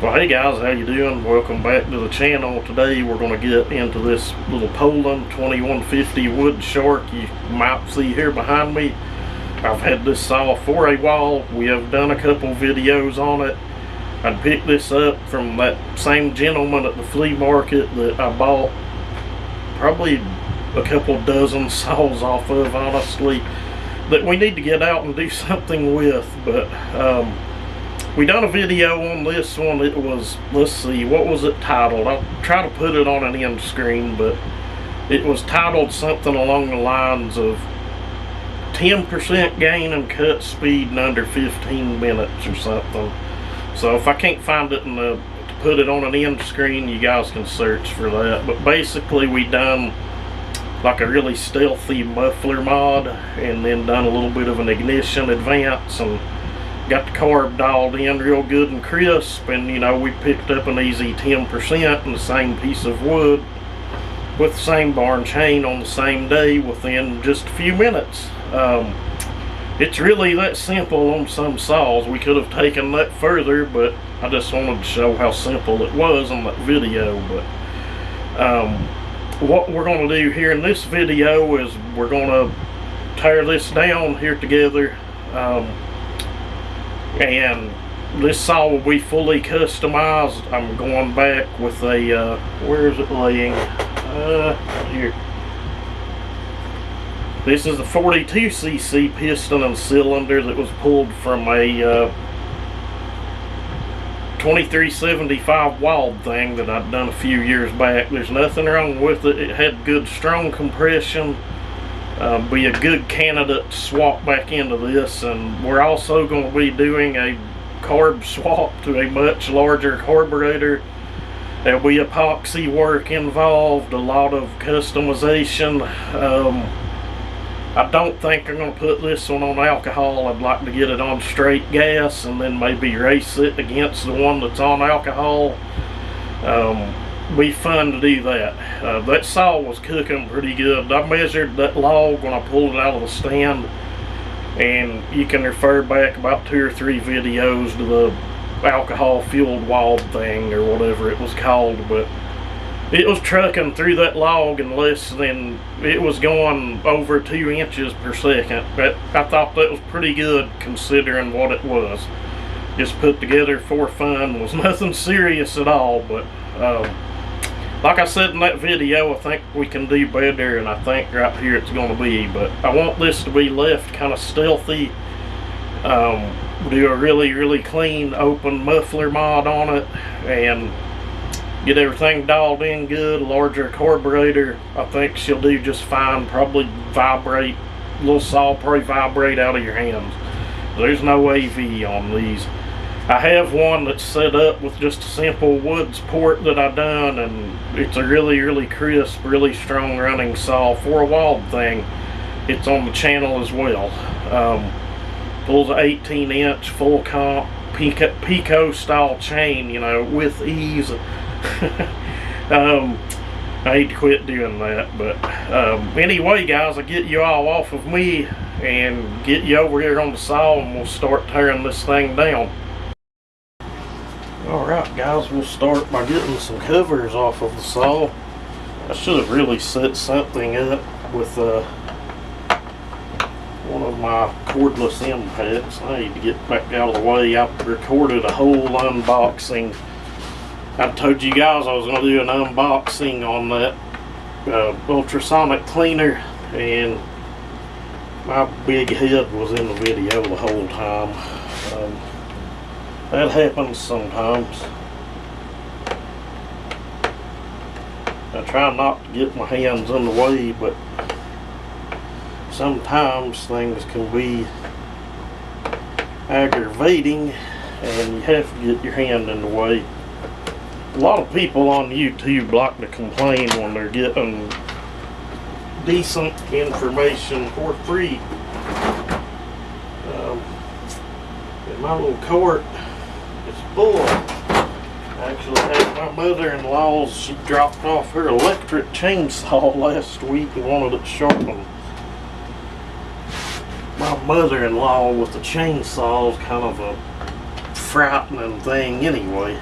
Well, hey guys, how you doing? Welcome back to the channel. Today we're going to get into this little Poulan 2150 wood shark you might see here behind me. I've had this saw for a while. We have done a couple videos on it. I picked this up from that same gentleman at the flea market that I bought probably a couple dozen saws off of, honestly, that we need to get out and do something with. But we done a video on this one. It was, let's see, what was it titled? I'll try to put it on an end screen, but it was titled something along the lines of 10% gain in cut speed in under 15 minutes or something. So if I can't find it to put it on an end screen, you guys can search for that. But basically we done like a really stealthy muffler mod, and then done a little bit of an ignition advance, and got the carb dialed in real good and crisp. And you know, we picked up an easy 10% in the same piece of wood with the same barn chain on the same day within just a few minutes. It's really that simple on some saws. We could have taken that further, but I just wanted to show how simple it was in that video. But what we're going to do here in this video is we're going to tear this down here together. And this saw will be fully customized. I'm going back with a where is it laying? Here. This is a 42cc piston and cylinder that was pulled from a 2375 Wild thing that I'd done a few years back. There's nothing wrong with it. It had good strong compression. Be a good candidate to swap back into this. And we're also going to be doing a carb swap to a much larger carburetor. There'll be epoxy work involved, a lot of customization. I don't think I'm going to put this one on alcohol. I'd like to get it on straight gas and then maybe race it against the one that's on alcohol. Be fun to do that. That saw was cooking pretty good. I measured that log when I pulled it out of the stand, and you can refer back about 2 or 3 videos to the alcohol fueled Wild thing or whatever it was called. But it was trucking through that log in less than, it was going over 2 inches per second. But I thought that was pretty good considering what it was. Just put together for fun. Was nothing serious at all. But like I said in that video, I think we can do better, and I think right here it's going to be. But I want this to be left kind of stealthy. Do a really clean open muffler mod on it, and get everything dialed in good. Larger carburetor. I think she'll do just fine. Probably vibrate, little saw probably vibrate out of your hands. There's no AV on these. I have one that's set up with just a simple wood port that I done, and it's a really crisp, really strong running saw for a Wild thing. It's on the channel as well. Pulls an 18-inch full comp Pico style chain, you know, with ease. I hate to quit doing that, but anyway guys, I'll get you all off of me and get you over here on the saw, and we'll start tearing this thing down. Alright guys, we'll start by getting some covers off of the saw. I should have really set something up with one of my cordless impacts. I need to get back out of the way. I recorded a whole unboxing. I told you guys I was going to do an unboxing on that ultrasonic cleaner, and my big head was in the video the whole time. That happens sometimes. I try not to get my hands in the way, but sometimes things can be aggravating and you have to get your hand in the way. A lot of people on YouTube like to complain when they're getting decent information for free. And my little cart is full. Actually had my mother-in-law's, she dropped off her electric chainsaw last week and wanted it sharpened. My mother-in-law with the chainsaw is kind of a frightening thing anyway.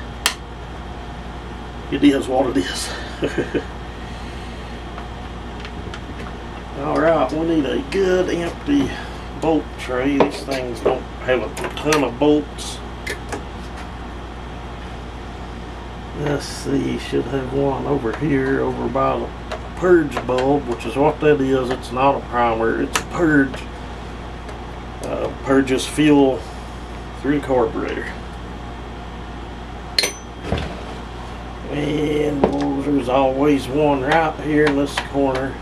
it is what it is. Alright, we need a good empty bolt tray. These things don't have a ton of bolts. Let's see, should have one over here, over by the purge bulb, which is what that is. It's not a primer, it's a purge. Purges fuel through the carburetor. And there's always one right here in this corner.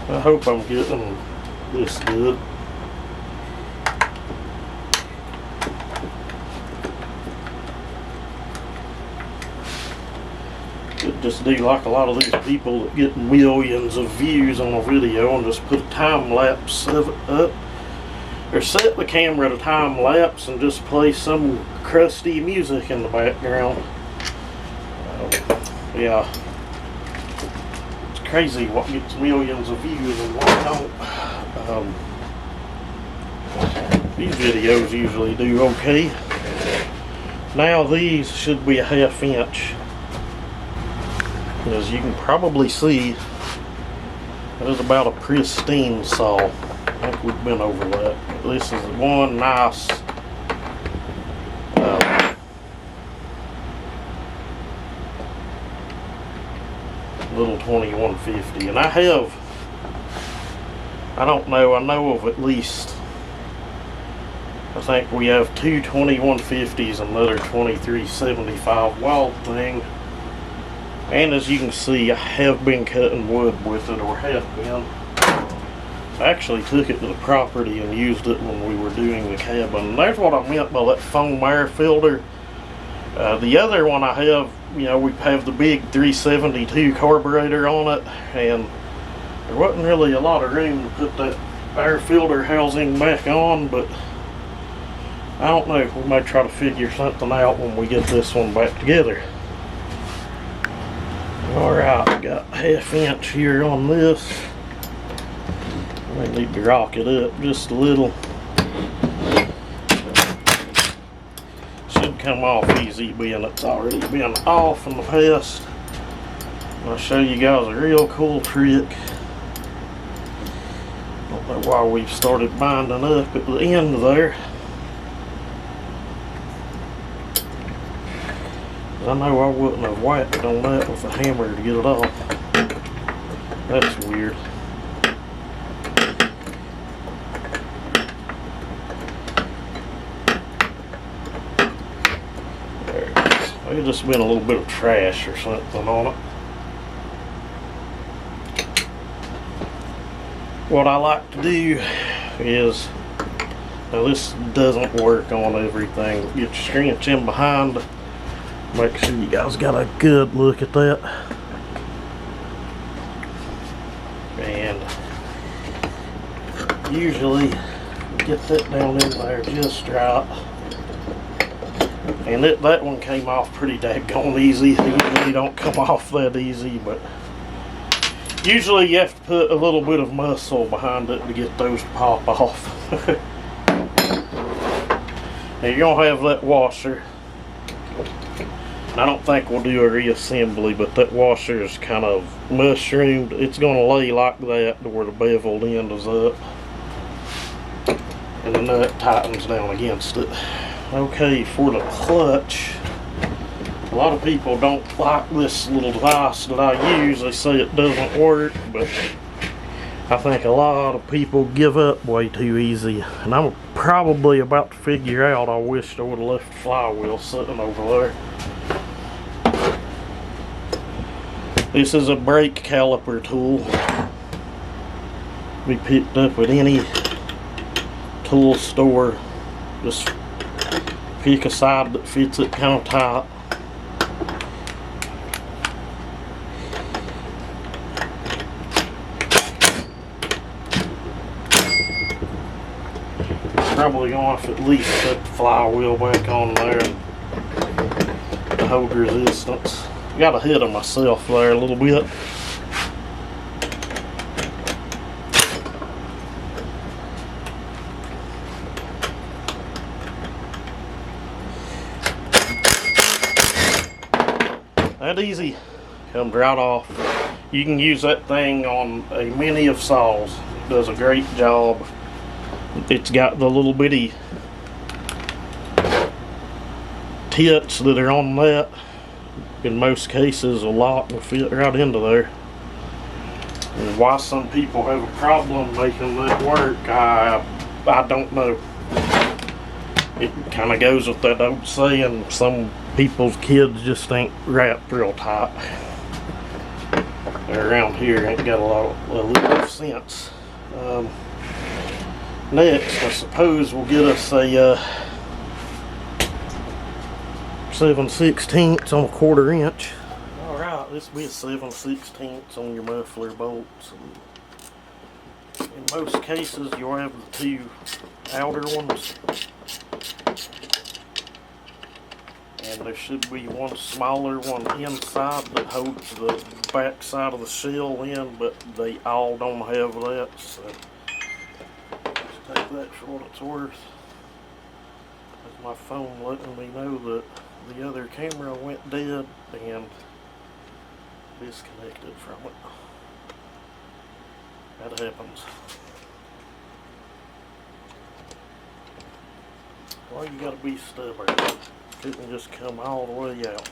I hope I'm getting this good. Could just do like a lot of these people that get millions of views on a video and just put a time lapse of it up. Or set the camera to time lapse and just play some crusty music in the background. Yeah. Crazy what gets millions of views and what don't. These videos usually do okay. Now these should be a 1/2 inch. As you can probably see, that is about a pristine saw. I think we've been over that. This is one nice little 2150, and I know of at least, I think we have two 2150s and another 2375 Wild Thing. And as you can see, I have been cutting wood with it, or have been. I actually took it to the property and used it when we were doing the cabin. There's what I meant by that foam air filter. The other one I have, we have the big 372 carburetor on it, and there wasn't really a lot of room to put that air filter housing back on, but I don't know, we may try to figure something out when we get this one back together. Alright, got 1/2 inch here on this. I need to rock it up just a little. Should come off easy, being it's already been off in the past. I'll show you guys a real cool trick. Don't know why we've started binding up at the end there. I know I wouldn't have whacked on that with a hammer to get it off. That's weird. There it is. There's just been a little bit of trash or something on it. What I like to do is, now this doesn't work on everything. Get your scrunch in behind. Make sure you guys got a good look at that. And usually get that down in there just right. And that one came off pretty daggone easy. They usually don't come off that easy, but usually you have to put a little bit of muscle behind it to get those to pop off. Now you're going to have that washer. I don't think we'll do a reassembly, but that washer is kind of mushroomed. It's going to lay like that to where the beveled end is up. And the nut tightens down against it. Okay, for the clutch, a lot of people don't like this little device that I use. They say it doesn't work, but I think a lot of people give up way too easy. And I'm probably about to figure out I wished I would have left the flywheel sitting over there. This is a brake caliper tool. Be picked up at any tool store. Just pick a side that fits it kind of tight. Probably going to have to at least put the flywheel back on there to hold resistance. Got ahead of myself there a little bit. That easy. Comes right off. You can use that thing on a many of saws. Does a great job. It's got the little bitty tits that are on that. In most cases, a lot will fit right into there. And why some people have a problem making that work, I don't know. It kind of goes with that old saying, some people's kids just ain't wrapped real tight. Around here ain't got a little sense. Next, I suppose we'll get us a 7/16 on a 1/4 inch. Alright, this will be a 7/16 on your muffler bolts. And in most cases, you'll have the two outer ones. And there should be one smaller one inside that holds the back side of the shell in, but they all don't have that, so let's take that for what it's worth. That's my phone letting me know that the other camera went dead and disconnected from it. That happens. Well, you gotta be stubborn. Couldn't just come all the way out.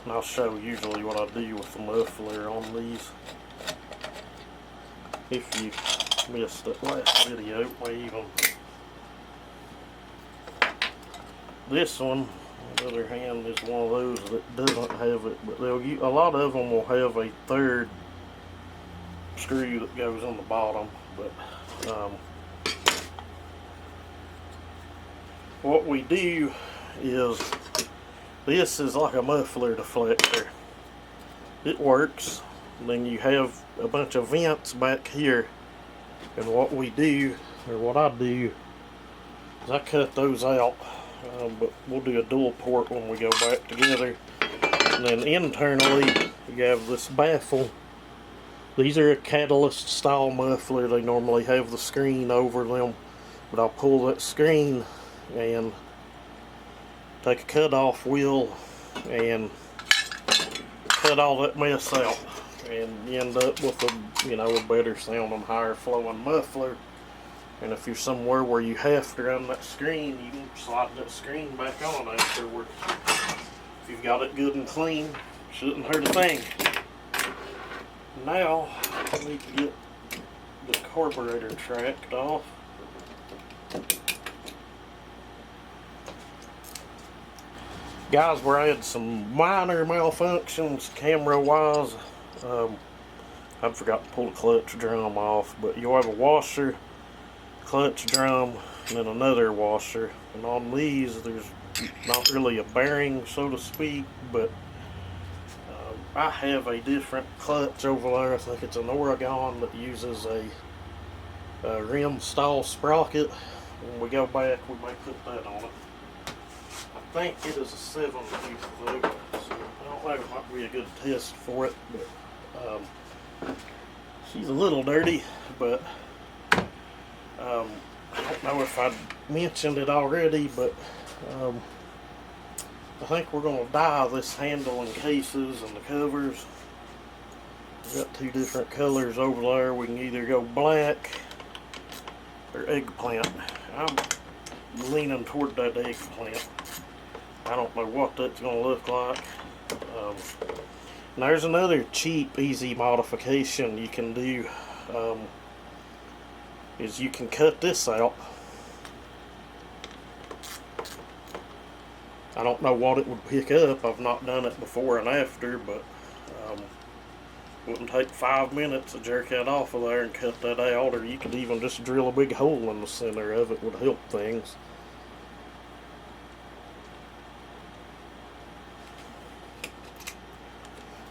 And I'll show usually what I do with the muffler on these. If you missed that last video, even this one, on the other hand, is one of those that doesn't have it, but a lot of them will have a third screw that goes on the bottom. But what we do is, this is like a muffler deflector. It works. And then you have a bunch of vents back here, and what we do, or what I do, is I cut those out, but we'll do a dual port when we go back together. And then internally you have this baffle. These are a catalyst style muffler. They normally have the screen over them, but I'll pull that screen and take a cut off wheel and cut all that mess out, and you end up with a better sounding, higher flowing muffler. And if you're somewhere where you have to run that screen, you can slide that screen back on afterwards. If you've got it good and clean, shouldn't hurt a thing. Now I need to get the carburetor tracked off. Guys, where I had some minor malfunctions camera wise, I forgot to pull the clutch drum off, but you'll have a washer, clutch drum, and then another washer. And on these, there's not really a bearing, so to speak, but I have a different clutch over there. I think it's an Oregon that uses a rim style sprocket. When we go back, we may put that on it. I think it is a 7-tooth though, so I don't know, it might be a good test for it, but she's a little dirty, but I don't know if I mentioned it already, but I think we're going to dye this handle and cases and the covers. We've got two different colors over there. We can either go black or eggplant. I'm leaning toward that eggplant. I don't know what that's going to look like. There's another cheap, easy modification you can do. Is you can cut this out. I don't know what it would pick up. I've not done it before and after, but wouldn't take 5 minutes to jerk that off of there and cut that out, or you could even just drill a big hole in the center of it. Would help things.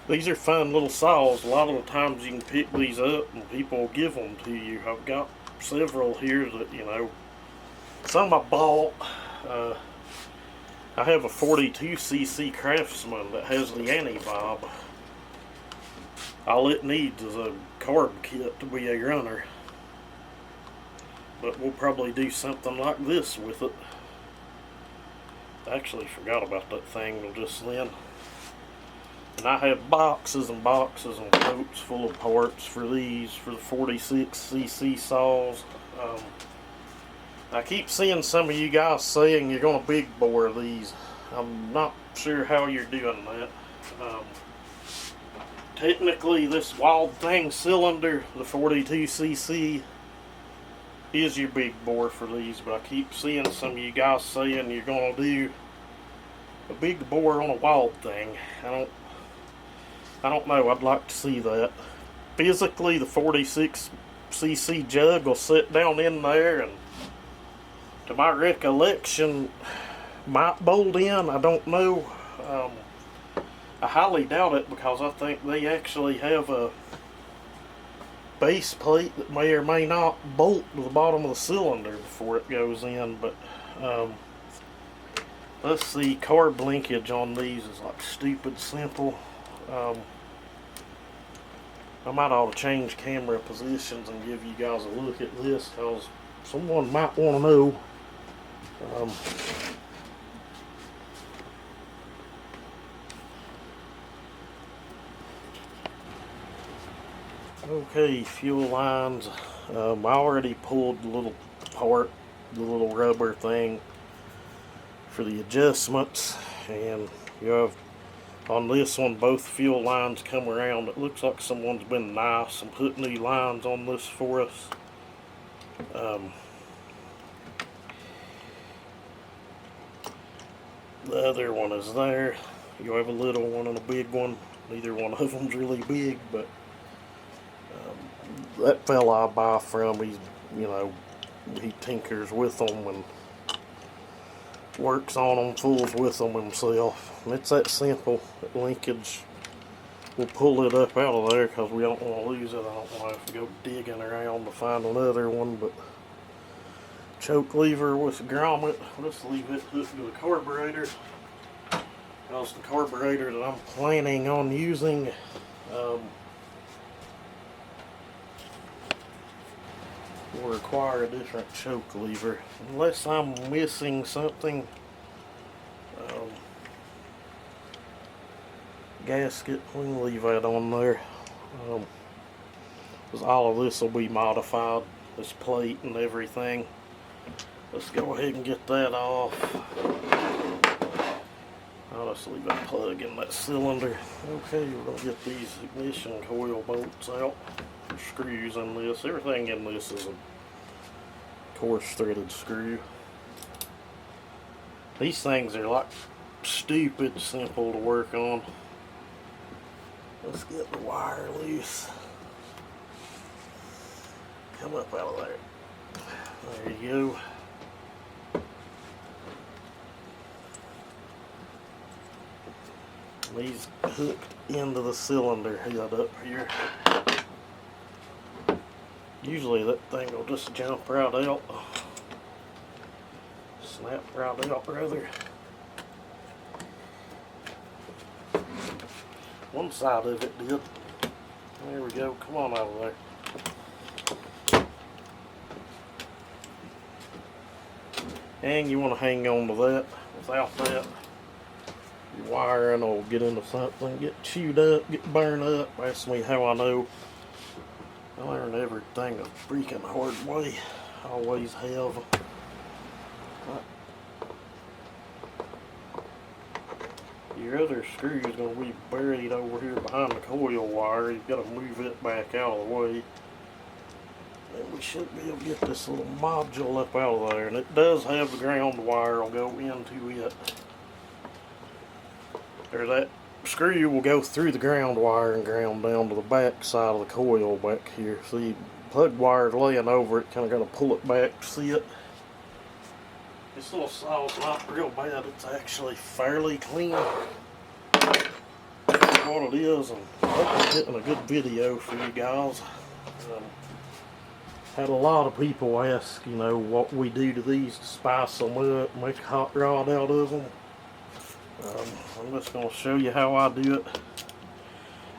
These are fun little saws. A lot of the times you can pick these up and people will give them to you. I've got several here that, some I bought. I have a 42cc Craftsman that has the anti-bob. All it needs is a carb kit to be a runner. but we'll probably do something like this with it. I actually forgot about that thing till just then. And I have boxes and boxes and totes full of parts for these, for the 46cc saws. I keep seeing some of you guys saying you're going to big bore these. I'm not sure how you're doing that. Technically, this Wild Thing cylinder, the 42cc, is your big bore for these, but I keep seeing some of you guys saying you're going to do a big bore on a Wild Thing. I don't know. I'd like to see that. Physically, the 46cc jug will sit down in there, and to my recollection, might bolt in. I don't know. I highly doubt it, because I think they actually have a base plate that may or may not bolt to the bottom of the cylinder before it goes in. But let's see, carb linkage on these is like stupid simple. I might ought to change camera positions and give you guys a look at this, because someone might want to know. Okay, fuel lines. I already pulled the little part, the little rubber thing for the adjustments, and you have on this one both fuel lines come around. It looks like someone's been nice and put new lines on this for us. The other one is there. You have a little one and a big one. Neither one of them's really big, but that fella I buy from, he's, he tinkers with them and works on them, fools with them himself. And it's that simple. That linkage, we'll pull it up out of there because we don't want to lose it. I don't want to have to go digging around to find another one. But choke lever with a grommet. Let's leave it hooked to the carburetor, because the carburetor that I'm planning on using will require a different choke lever, unless I'm missing something. Gasket, we can leave that on there, because all of this will be modified, this plate and everything. Let's go ahead and get that off. I'll just leave that plug in that cylinder. Okay, we're going to get these ignition coil bolts out. Screws in this. Everything in this is a coarse threaded screw. These things are like stupid simple to work on. Let's get the wire loose. Come up out of there. There you go. These hooked into the cylinder head up here. Usually that thing will just jump right out. Snap right out rather. One side of it did. There we go. Come on out of there. And you want to hang on to that. Without that, your wiring will get into something, get chewed up, get burned up. Ask me how I know. I learned everything a freaking hard way. I always have. Your other screw is going to be buried over here behind the coil wire. You've got to move it back out of the way. And we should be able to get this little module up out of there. And it does have the ground wire will go into it. Or that screw will go through the ground wire and ground down to the back side of the coil back here. See, plug wire laying over it, kind of got to pull it back to see it. This little saw's not real bad. It's actually fairly clean. That's what it is, and I hope I'm getting a good video for you guys. Had a lot of people ask, what we do to these to spice them up, make a hot rod out of them. I'm just going to show you how I do it.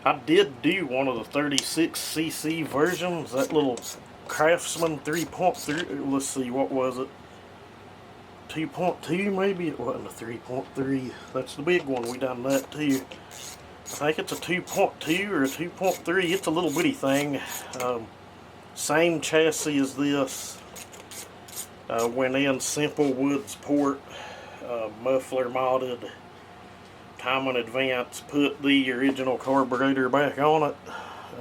I did do one of the 36cc versions. That little Craftsman 3.3, let's see, what was it? 2.2 maybe? It wasn't a 3.3. That's the big one, we done that too. I think it's a 2.2 or a 2.3. It's a little bitty thing. Same chassis as this. Went in simple wood support, muffler modded, time in advance, put the original carburetor back on it.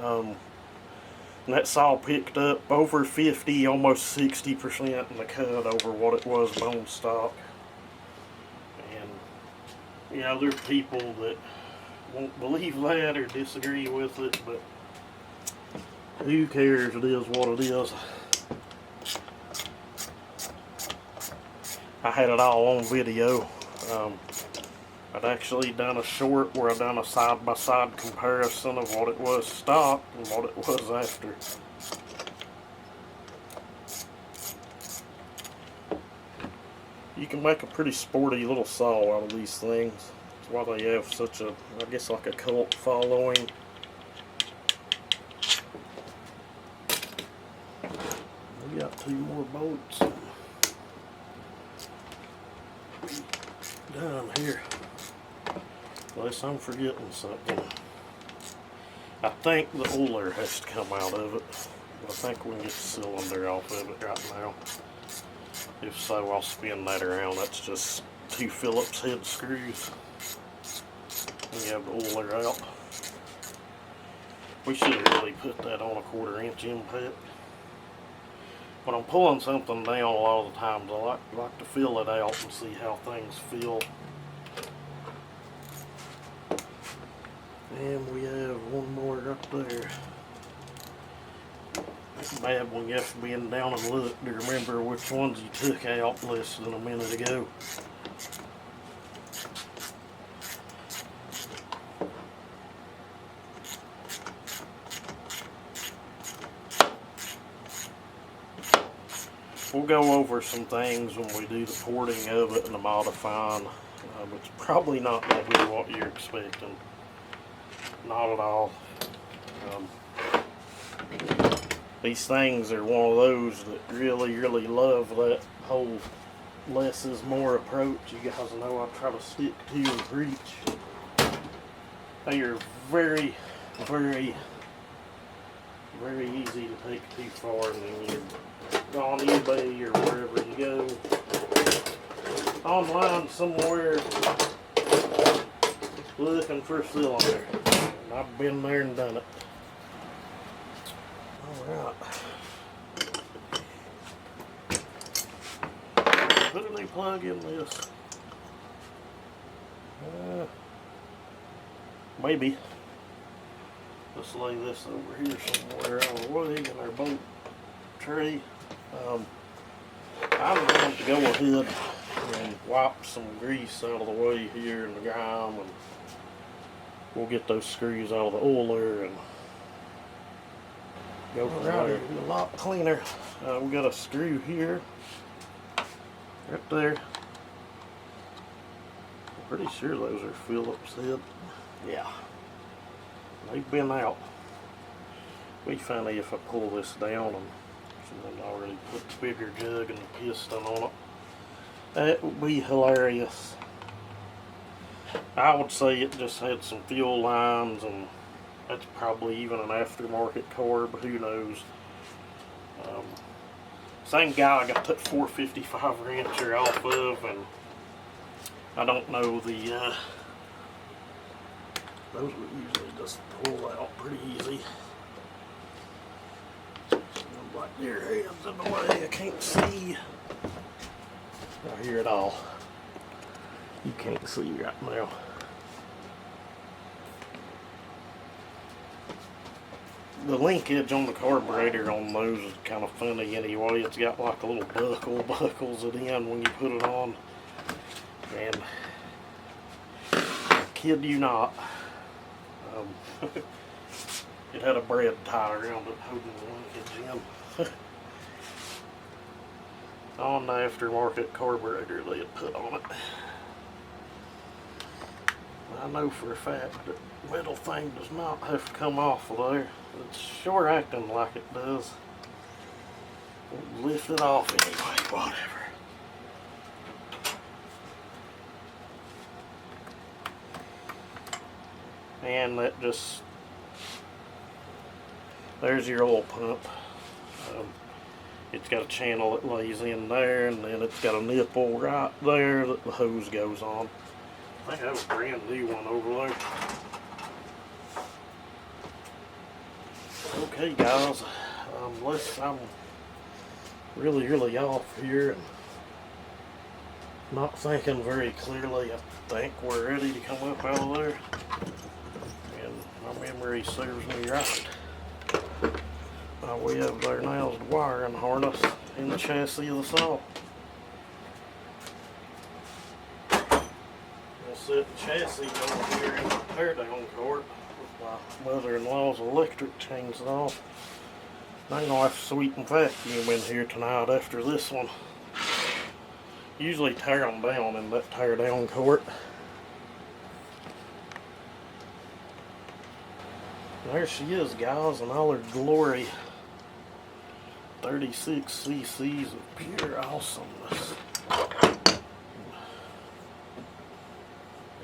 And that saw picked up over 50, almost 60% in the cut over what it was bone stock. And yeah, there are people that won't believe that or disagree with it, but who cares? It is what it is. I had it all on video. I'd actually done a short where I done a side-by-side comparison of what it was stock and what it was after. You can make a pretty sporty little saw out of these things. That's why they have such a, I guess, like a cult following. We got 2 more bolts down here. Unless I'm forgetting something. I think the oiler has to come out of it. I think we can get the cylinder off of it right now. If so, I'll spin that around. That's just 2 Phillips head screws. And you have the oiler out. We should have really put that on a 1/4 inch impact. When I'm pulling something down, a lot of the times I like to feel it out and see how things feel. And we have 1 more up there. It's bad when you have to bend down and look to remember which ones you took out less than a minute ago. We'll go over some things when we do the porting of it and the modifying. It's probably not going to be what you're expecting. Not at all. These things are one of those that really love that whole less is more approach. You guys know I try to stick to and preach. They are very easy to take too far, and then you're on eBay or wherever you go, online somewhere, looking for a cylinder. And I've been there and done it. Alright. Put a new plug in this. Maybe. Let's lay this over here somewhere on the way in our boat tray. I'm going to go ahead and wipe some grease out of the way here in the grime, and we'll get those screws out of the oiler and go from there. It'll be a lot cleaner. We got a screw here, right there. I'm pretty sure those are Phillips head. Yeah, they've been out. Be funny if I pull this down and someone already put the bigger jug and the piston on it. That would be hilarious. I would say it just had some fuel lines, and that's probably even an aftermarket carb, who knows. Same guy I got that 455 wrencher off of, and I don't know the, those would usually just pull out pretty easy. Like deer heads in the way, I can't see. I hear it all. You can't see right now. The linkage on the carburetor on those is kind of funny anyway. It's got like a little buckle, buckles it in when you put it on. And I kid you not, it had a bread tie around it holding the linkage in. On the aftermarket carburetor they had put on it. I know for a fact that metal thing does not have to come off of there. It's sure acting like it does. We'll lift it off anyway, whatever. And that just, there's your oil pump. It's got a channel that lays in there, and then it's got a nipple right there that the hose goes on. I think I have a brand new one over there. Okay guys, unless I'm really off here and not thinking very clearly, I think we're ready to come up out of there. And my memory serves me right. All we have there now is the wiring harness in the chassis of the saw. We'll set the chassis over here in the teardown cart with my mother-in-law's electric chainsaw. I'm gonna have to sweep and vacuum in here tonight after this one. Usually tear them down in that teardown cart. There she is, guys, in all her glory. 36 cc's of pure awesomeness.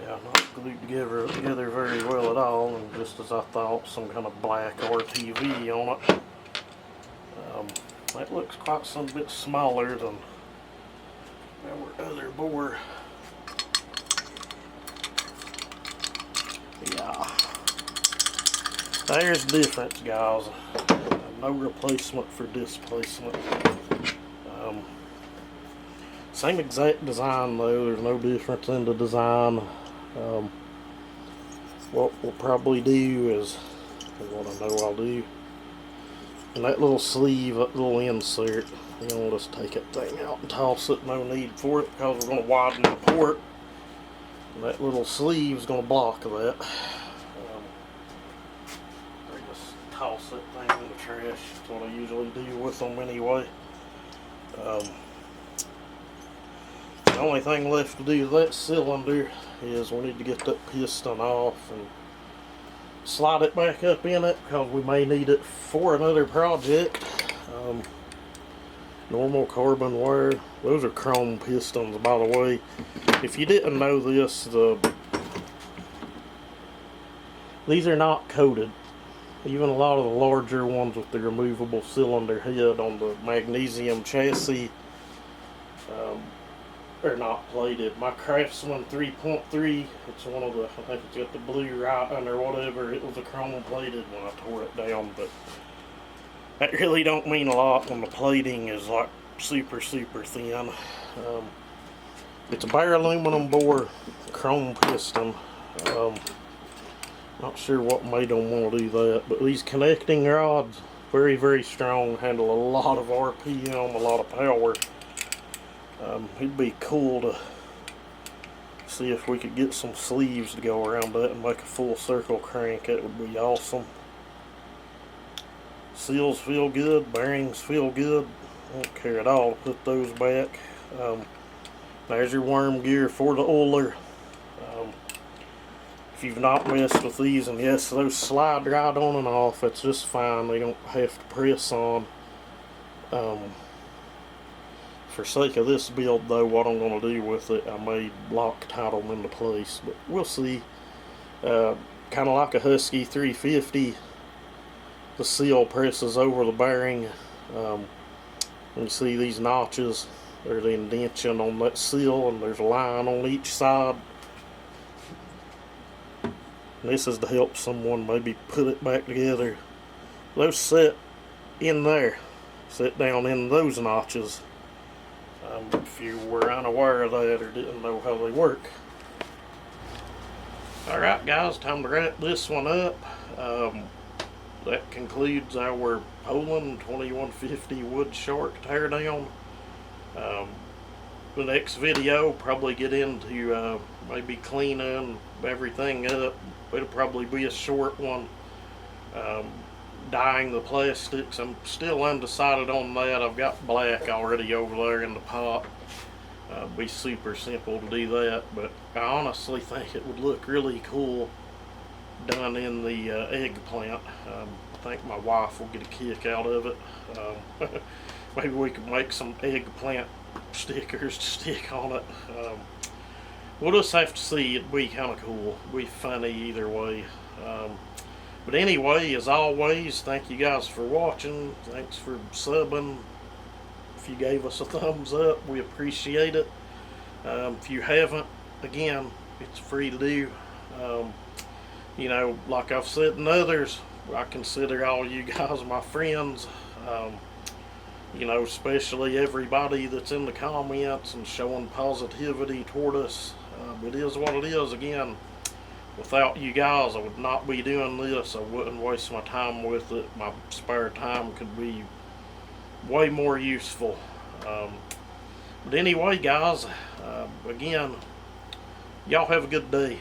Yeah, not glued together very well at all, and just as I thought, some kind of black RTV on it. That looks quite some bit smaller than our other bore. Yeah. There's the difference, guys. No replacement for displacement. Same exact design though, there's no difference in the design. What we'll probably do is, what I know I'll do, and that little sleeve, that little insert, you know, just take that thing out and toss it. No need for it because we're going to widen the port. And that little sleeve is going to block that. Just toss that thing in the trash. That's what I usually do with them anyway. The only thing left to do with that cylinder is we need to get that piston off and slide it back up in it because we may need it for another project. Normal carbon wire. Those are chrome pistons, by the way. If you didn't know this, these are not coated. Even a lot of the larger ones with the removable cylinder head on the magnesium chassis are not plated. My Craftsman 3.3, it's one of the, I think it's got the blue right under whatever, it was a chrome plated when I tore it down, but that really don't mean a lot when the plating is like super thin. It's a bare aluminum bore chrome piston. Not sure what made them want to do that, but these connecting rods, very strong, handle a lot of RPM, a lot of power. It'd be cool to see if we could get some sleeves to go around that and make a full circle crank. That would be awesome. Seals feel good, bearings feel good. Don't care at all to put those back. There's your worm gear for the oiler. If you've not messed with these, and yes, those slide right on and off, it's just fine. They don't have to press on. For sake of this build though, what I'm going to do with it, I may Loctite them into place, but we'll see. Kind of like a Husky 350, the seal presses over the bearing. You see these notches, they're the indentation on that seal, and there's a line on each side. And this is to help someone maybe put it back together. Those set in there, set down in those notches. If you were unaware of that or didn't know how they work. Alright guys, time to wrap this one up. That concludes our Poulan 2150 wood shark teardown. The next video, probably get into maybe cleaning everything up. It'll probably be a short one. Dyeing the plastics, I'm still undecided on that. I've got black already over there in the pot. Be super simple to do that, but I honestly think it would look really cool done in the eggplant. I think my wife will get a kick out of it. maybe we could make some eggplant stickers to stick on it. We'll just have to see. It'd be kind of cool. It'd be funny either way. But anyway, as always, thank you guys for watching. Thanks for subbing. If you gave us a thumbs up, we appreciate it. If you haven't, again, it's free to do. You know, like I've said in others, I consider all you guys my friends. You know, especially everybody that's in the comments and showing positivity toward us. It is what it is. Again, without you guys, I would not be doing this. I wouldn't waste my time with it. My spare time could be way more useful. But anyway, guys, again, y'all have a good day.